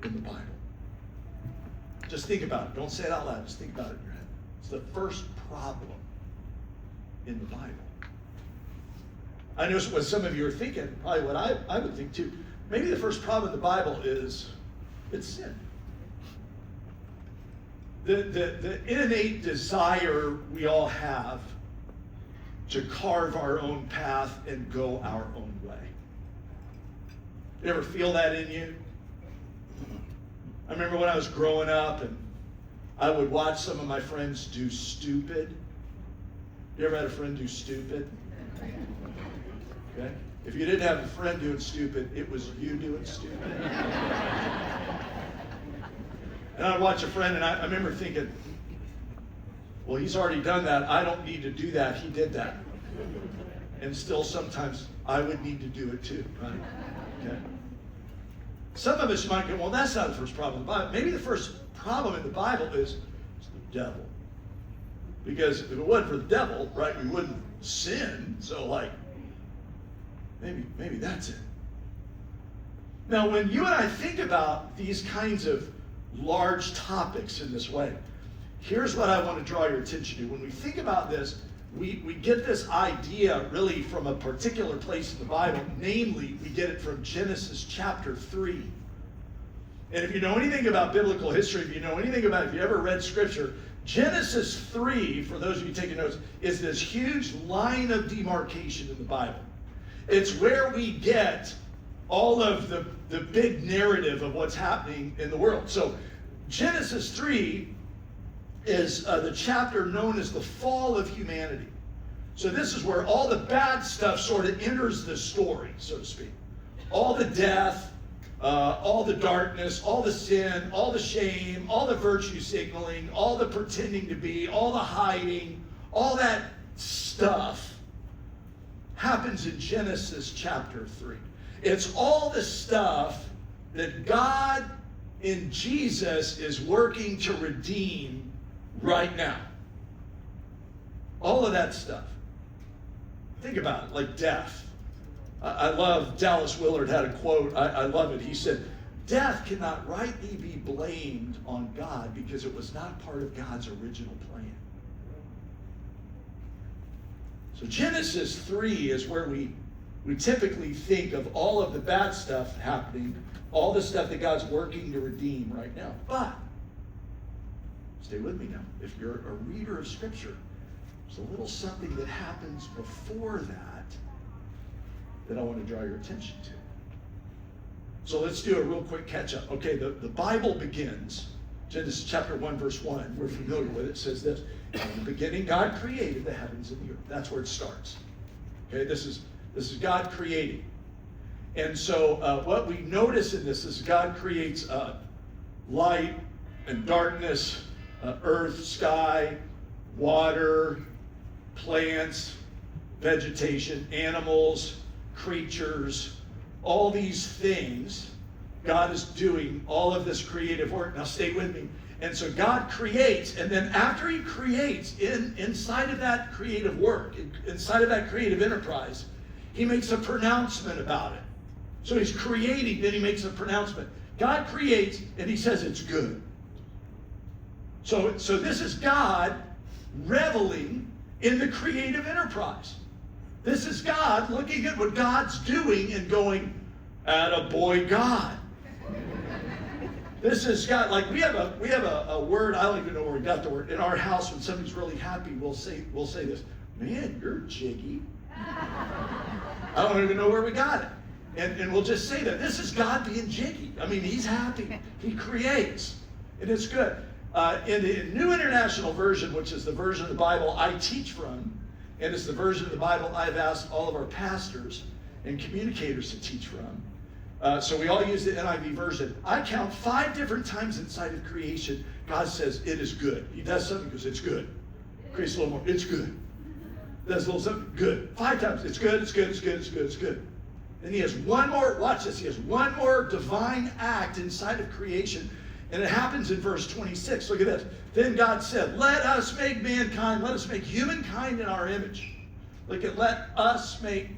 in the Bible. Just think about it. Don't say it out loud. Just think about it in your head. It's the first problem in the Bible. I know what some of you are thinking, probably what I would think too. Maybe the first problem in the Bible is it's sin. The innate desire we all have to carve our own path and go our own way. You ever feel that in you? I remember when I was growing up and I would watch some of my friends do stupid. You ever had a friend do stupid? Okay? If you didn't have a friend doing stupid, it was you doing stupid. And I'd watch a friend and I remember thinking, well, he's already done that. I don't need to do that. He did that. And still sometimes I would need to do it too, right? Okay? Some of us might go, well, that's not the first problem in the Bible. Maybe the first problem in the Bible is the devil. Because if it wasn't for the devil, right, we wouldn't sin. So maybe that's it. Now, when you and I think about these kinds of large topics in this way, here's what I want to draw your attention to. When we think about this, we get this idea really from a particular place in the Bible. Namely, we get it from Genesis chapter 3. And if you know anything about biblical history, if you ever read Scripture, Genesis 3, for those of you taking notes, is this huge line of demarcation in the Bible. It's where we get all of the big narrative of what's happening in the world. So Genesis 3 is the chapter known as the fall of humanity. So this is where all the bad stuff sort of enters the story, so to speak. All the death, all the darkness, all the sin, all the shame, all the virtue signaling, all the pretending to be, all the hiding, all that stuff happens in Genesis chapter 3. It's all the stuff that God in Jesus is working to redeem right now. All of that stuff. Think about it, like death. I love, Dallas Willard had a quote, I love it. He said, death cannot rightly be blamed on God because it was not part of God's original plan. So Genesis 3 is where we typically think of all of the bad stuff happening, all the stuff that God's working to redeem right now. But, stay with me now, if you're a reader of Scripture, there's a little something that happens before that I want to draw your attention to. So let's do a real quick catch-up. Okay, the Bible begins, Genesis chapter 1, verse 1. We're familiar with it. It says this: in the beginning, God created the heavens and the earth. That's where it starts. Okay, this is God creating. And so what we notice in this is God creates light and darkness, earth, sky, water, plants, vegetation, animals, creatures, all these things. God is doing all of this creative work. Now stay with me. And so God creates, and then after he creates, inside of that creative work, inside of that creative enterprise, he makes a pronouncement about it. So he's creating, then he makes a pronouncement. God creates, and he says it's good. So this is God reveling in the creative enterprise. This is God looking at what God's doing and going, attaboy God. This is God. Like we have a word, I don't even know where we got the word. In our house, when somebody's really happy, we'll say this: man, you're jiggy. I don't even know where we got it. And we'll just say that. This is God being jiggy. I mean, he's happy. He creates. And it's good. In the New International Version, which is the version of the Bible I teach from, and it's the version of the Bible I've asked all of our pastors and communicators to teach from. So we all use the NIV version. I count 5 different times inside of creation, God says, it is good. He does something because it's good. Creates a little more, it's good. Does a little something, good. 5 times, it's good, it's good, it's good, it's good, it's good. Then he has one more, watch this, he has one more divine act inside of creation, and it happens in verse 26. Look at this. Then God said, let us make mankind, let us make humankind in our image. Look at, let us make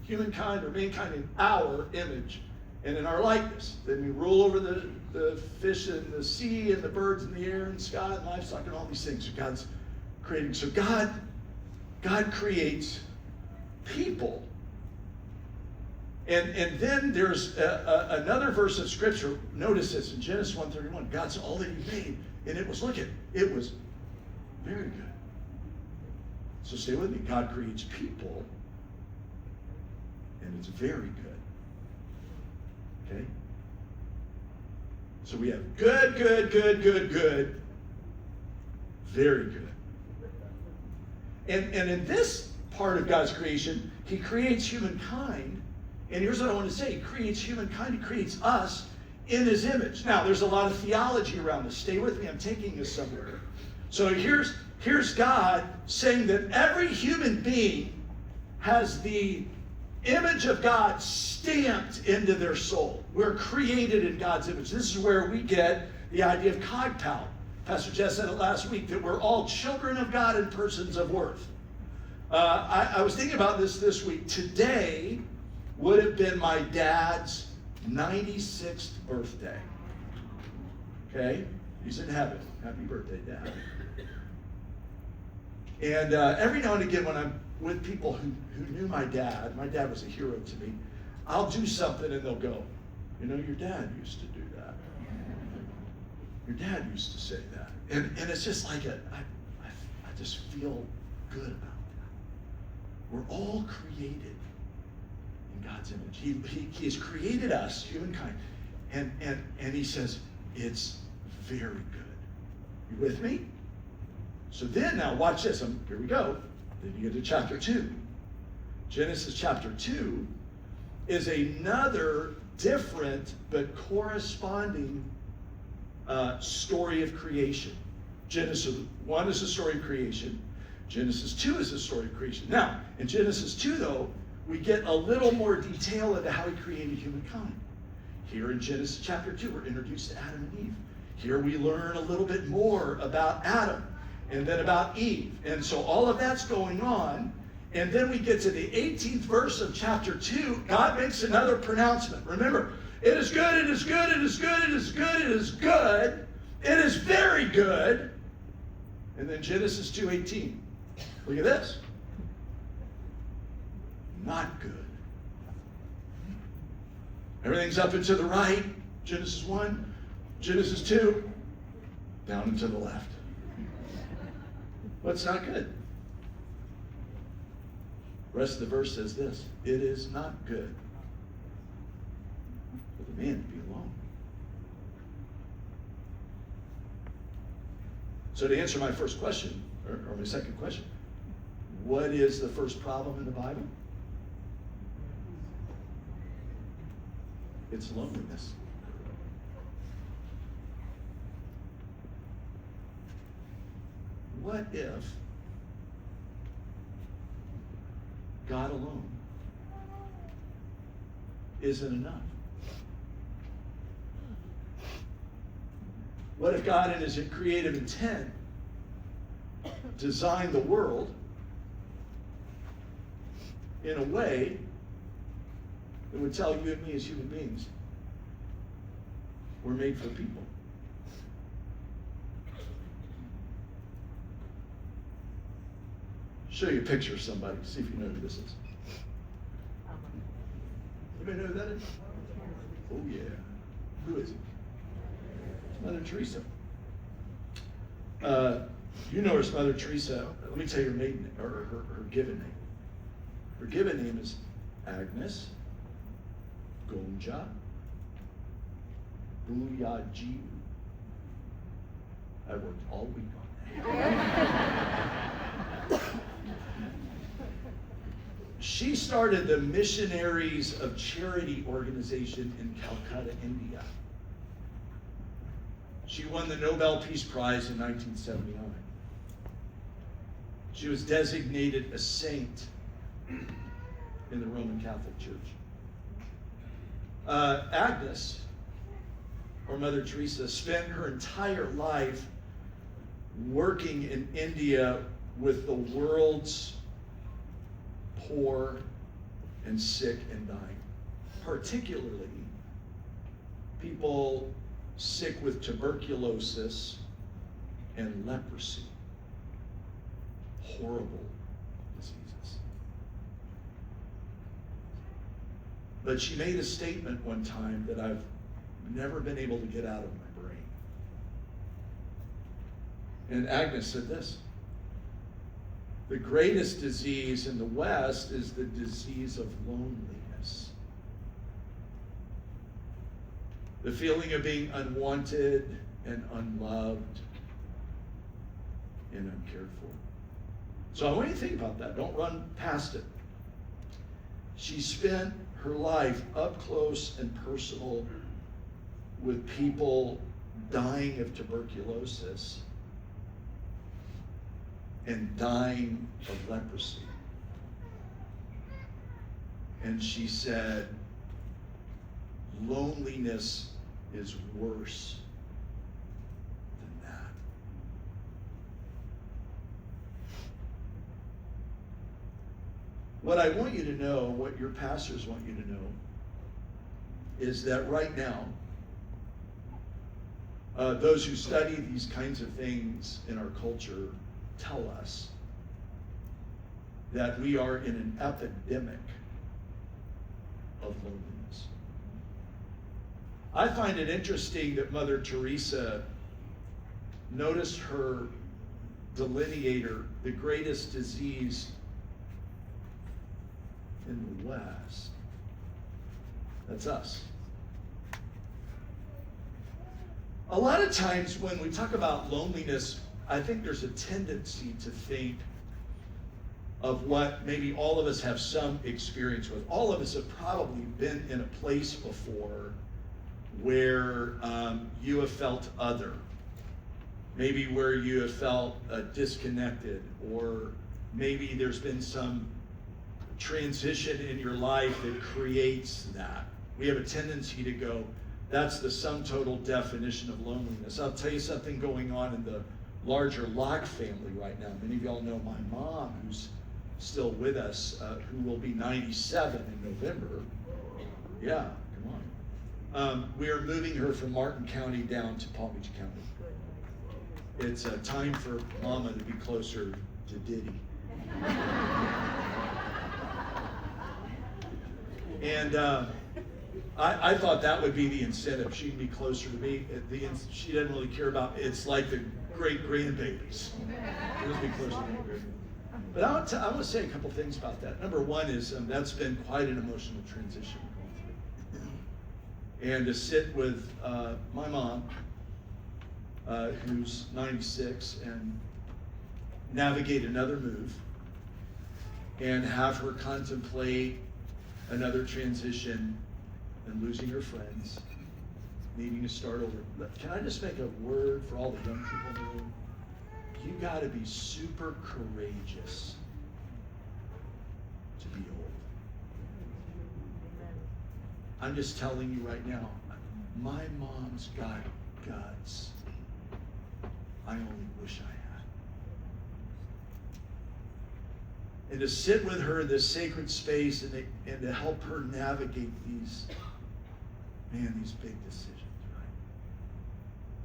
humankind or mankind in our image, and in our likeness. Then we rule over the fish in the sea and the birds in the air and sky and livestock and all these things. So God's creating. So God creates people. And then there's another verse of Scripture. Notice this in Genesis 1:31. God saw all that He made, and it was, look at, it was very good. So stay with me. God creates people, and it's very good. Okay? So we have good, very good. And in this part of God's creation, He creates humankind. And here's what I want to say. He creates humankind. He creates us in His image. Now, there's a lot of theology around this. Stay with me. I'm taking this somewhere. So here's God saying that every human being has the image of God stamped into their soul. We're created in God's image. This is where we get the idea of cogpal. Pastor Jess said it last week, that we're all children of God and persons of worth. I was thinking about this week. Today would have been my dad's 96th birthday. Okay? He's in heaven. Happy birthday, Dad. And every now and again when I'm with people who knew my dad was a hero to me, I'll do something and they'll go, you know, your dad used to do that. Your dad used to say that. And it's just like, I just feel good about that. We're all created in God's image. He has created us, humankind, and He says, it's very good. You with me? So then, now watch this. Here we go. Then you get to chapter 2. Genesis chapter 2 is another different but corresponding story of creation. Genesis 1 is the story of creation. Genesis 2 is the story of creation. Now, in Genesis 2, though, we get a little more detail into how He created humankind. Here in Genesis chapter 2, we're introduced to Adam and Eve. Here we learn a little bit more about Adam and then about Eve. And so all of that's going on. And then we get to the 18th verse of chapter 2. God makes another pronouncement. Remember, it is good, it is good, it is good, it is good, it is good. It is very good. And then Genesis 2:18. Look at this. Not good. Everything's up and to the right. Genesis 1. Genesis 2. Down and to the left. What's not good? The rest of the verse says this. It is not good for the man to be alone. So to answer my first question, or my second question, what is the first problem in the Bible? It's loneliness. What if God alone isn't enough? What if God in His creative intent designed the world in a way that would tell you and me as human beings we're made for people? Show you a picture of somebody. See if you know who this is. Anybody know who that is? Oh yeah. Who is it? Mother Teresa. You know her, Mother Teresa. Let me tell you her maiden name, or her given name. Her given name is Agnes Gonja Buyajiu. I worked all week on that. She started the Missionaries of Charity organization in Calcutta, India. She won the Nobel Peace Prize in 1979. She was designated a saint in the Roman Catholic Church. Agnes, or Mother Teresa, spent her entire life working in India with the world's poor and sick and dying, particularly people sick with tuberculosis and leprosy. Horrible diseases. But she made a statement one time that I've never been able to get out of my brain. And Agnes said this: the greatest disease in the West is the disease of loneliness. The feeling of being unwanted and unloved and uncared for. So I want you to think about that. Don't run past it. She spent her life up close and personal with people dying of tuberculosis and dying of leprosy. And she said, loneliness is worse than that. What I want you to know, what your pastors want you to know, is that right now, those who study these kinds of things in our culture tell us that we are in an epidemic of loneliness. I find it interesting that Mother Teresa noticed her delineator, the greatest disease in the West. That's us. A lot of times when we talk about loneliness, I think there's a tendency to think of what maybe all of us have some experience with. All of us have probably been in a place before where you have felt other. Maybe where you have felt disconnected, or maybe there's been some transition in your life that creates that. We have a tendency to go, that's the sum total definition of loneliness. I'll tell you something going on in the larger Locke family right now. Many of y'all know my mom, who's still with us, who will be 97 in November. Yeah, come on. We are moving her from Martin County down to Palm Beach County. It's time for Mama to be closer to Diddy. And I thought that would be the incentive. She'd be closer to me. She doesn't really care about, it's like the great grandbabies. She'll be closer to me. But I want to say a couple things about that. Number one is that's been quite an emotional transition. And to sit with my mom, who's 96, and navigate another move, and have her contemplate another transition and losing her friends, needing to start over. Can I just make a word for all the young people in the room? You got to be super courageous to be old. I'm just telling you right now, my mom's got guts. I only wish I had. And to sit with her in this sacred space and to help her navigate these big decisions, right?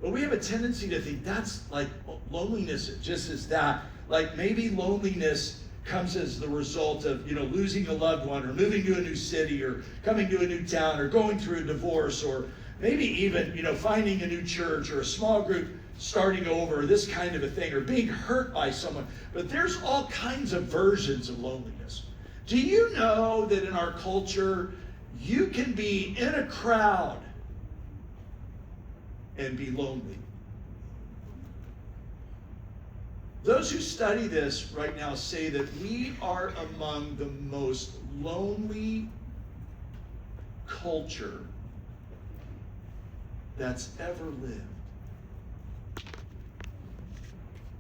But we have a tendency to think that's like loneliness just as that. Like maybe loneliness comes as the result of, losing a loved one, or moving to a new city, or coming to a new town, or going through a divorce, or maybe even, finding a new church or a small group starting over, this kind of a thing, or being hurt by someone. But there's all kinds of versions of loneliness. Do you know that in our culture, you can be in a crowd and be lonely? Those who study this right now say that we are among the most lonely culture that's ever lived.